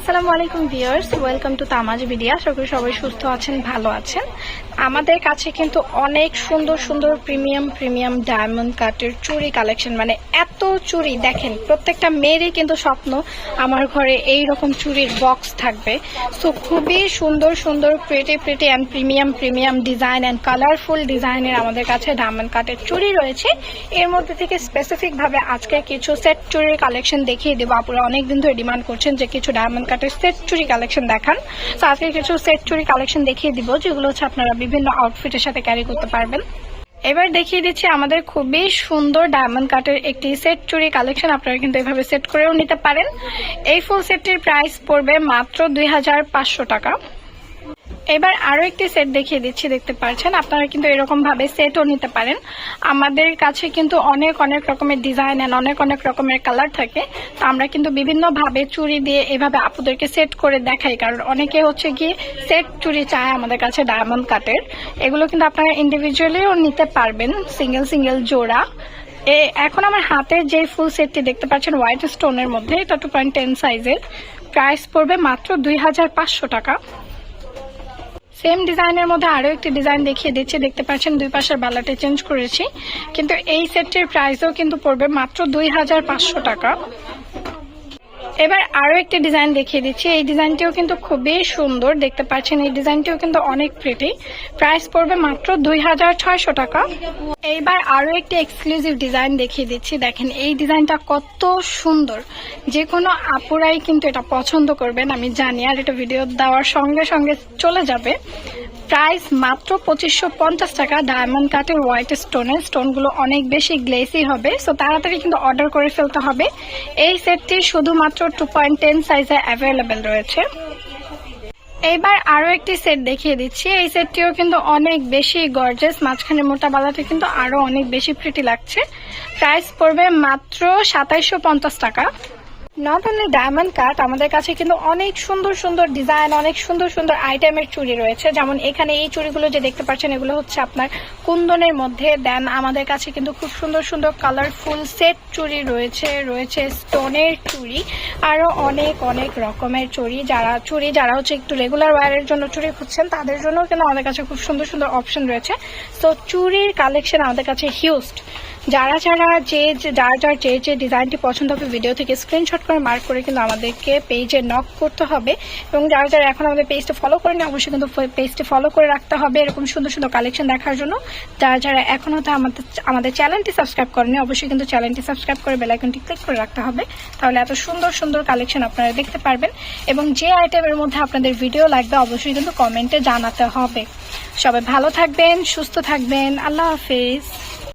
আসসালামু আলাইকুম viewers, welcome to তামাজ video. আশা করি সবাই সুস্থ আছেন, ভালো আছেন। আমাদের কাছে কিন্তু অনেক সুন্দর সুন্দর প্রিমিয়াম ডায়মন্ড কাটের চুড়ি কালেকশন, মানে এত চুড়ি দেখেন, প্রত্যেকটা মেয়েরই কিন্তু স্বপ্ন আমার ঘরে এই রকম চুড়ির বক্স থাকবে। সো খুবই সুন্দর সুন্দর pretty and premium design and colourful ডিজাইনের আমাদের কাছে ডায়মন্ড কাটের চুড়ি রয়েছে। এর মধ্যে থেকে স্পেসিফিকভাবে আজকে কিছু সেট চুড়ির কালেকশন দেখিয়ে দেবো। আপনারা অনেকদিন ধরে ডিমান্ড করছেন যে কিছু ডায়মন্ড কাটের সেট চুড়ি কালেকশন দেখান। তো আজকে কিছু সেট চুড়ি কালেকশন দেখিয়ে দিব, যেগুলো হচ্ছে আপনারা বিভিন্ন আউটফিটের সাথে ক্যারি করতে পারবেন। এবার দেখিয়ে দিচ্ছি আমাদের খুবই সুন্দর ডায়মন্ড কাটের একটি সেট চুড়ি কালেকশন। আপনারা কিন্তু এভাবে সেট করেও নিতে পারেন। এই ফুল সেটটির প্রাইস পড়বে মাত্র 2500 টাকা। এবার আরো একটি সেট দেখিয়ে দিচ্ছি, দেখতে পাচ্ছেন। আপনারা কিন্তু এরকম ভাবে সেটও নিতে পারেন। আমাদের কাছে কিন্তু অনেক রকমের ডিজাইন এন্ড অনেক রকমের কালার থাকে। তো আমরা কিন্তু বিভিন্ন ভাবে চুড়ি দিয়ে এভাবে আপুদেরকে সেট করে দেখাই, কারণ অনেকে হচ্ছে কি সেট চুড়ি চায় আমাদের কাছে ডায়মন্ড কাটের। এগুলো কিন্তু আপনারা ইন্ডিভিজুয়ালিও নিতে পারবেন, সিঙ্গেল জোড়া। এখন আমার হাতের যে ফুল সেটটি দেখতে পাচ্ছেন হোয়াইট স্টোনের মধ্যে, এটা 2.10 সাইজের, প্রাইস পড়বে মাত্র 2500 টাকা। সেম ডিজাইনের মধ্যে আরো একটি ডিজাইন দেখিয়ে দিচ্ছি, দেখতে পাচ্ছেন দুই পাশের বালাটি চেঞ্জ করেছি, কিন্তু এই সেটটির প্রাইসও কিন্তু পড়বে মাত্র 2500 টাকা। এবার আরো একটি ডিজাইন দেখিয়ে দিচ্ছি, এই ডিজাইনটিও কিন্তু খুবই সুন্দর, দেখতে পাচ্ছেন। এই ডিজাইনটিও কিন্তু অনেক প্রিটি, প্রাইস পড়বে মাত্র 2600 টাকা। এইবার আরো একটি এক্সক্লুসিভ ডিজাইন দেখিয়ে দিচ্ছি, দেখেন এই ডিজাইনটা কত সুন্দর। যে কোনো আপুরাই কিন্তু এটা পছন্দ করবেন আমি জানি, আর এটা ভিডিও দেওয়ার সঙ্গে সঙ্গে চলে যাবে। প্রাইস মাত্র 2550 টাকা। ডায়মন্ড কাটের হোয়াইট স্টোনের, স্টোনগুলো অনেক বেশি গ্লেসি হবে, সো তাড়াতাড়ি কিন্তু অর্ডার করে ফেলতে হবে। এই সেটটি শুধুমাত্র 2.10 সাইজে অ্যাভেলেবেল রয়েছে। এইবার আরো একটি সেট দেখিয়ে দিচ্ছি, এই সেটটিও কিন্তু অনেক বেশি গর্জিয়াস, মাঝখানে মোটা বালাটি কিন্তু আরো অনেক বেশি প্রিটি লাগছে। প্রাইস পড়বে মাত্র 2750 টাকা। নট অনলি ডায়মন্ড কাট, আমাদের কাছে কিন্তু অনেক সুন্দর ডিজাইন, অনেক সুন্দর আইটেমের চুড়ি রয়েছে। যেমন এখানে এই চুড়িগুলো যে দেখতে পাচ্ছেন, এগুলো হচ্ছে আপনার কুন্দনের মধ্যে। দেন আমাদের কাছে কিন্তু খুব সুন্দর কালারফুল সেট চুড়ি রয়েছে স্টোনের চুড়ি, আরো অনেক রকমের চুড়ি। যারা হচ্ছে একটু রেগুলার ওয়্যারের জন্য চুড়ি খুঁজছেন, তাদের জন্য কিন্তু আমাদের কাছে খুব সুন্দর অপশন রয়েছে। তো চুড়ির কালেকশন আমাদের কাছে হিউজ। যার যে ডিজাইনটি পছন্দ হবে, ভিডিও থেকে স্ক্রিনশট করে মার্ক করে কিন্তু আমাদেরকে পেজে নক করতে হবে। এবং যারা এখন আমাদের পেজটা ফলো করেনি, অবশ্যই কিন্তু পেজটি ফলো করে রাখতে হবে এরকম সুন্দর কালেকশন দেখার জন্য। যারা এখনো আমাদের চ্যানেলটি সাবস্ক্রাইব করেনি, অবশ্যই কিন্তু চ্যানেলটি সাবস্ক্রাইব করে বেল আইকনটি ক্লিক করে রাখতে হবে, তাহলে এত সুন্দর কালেকশন আপনারা দেখতে পারবেন। এবং যে আইটেমের মধ্যে আপনাদের ভিডিও লাগবে, অবশ্যই কিন্তু কমেন্টে জানাতে হবে। সবাই ভালো থাকবেন, সুস্থ থাকবেন, আল্লাহ হাফেজ।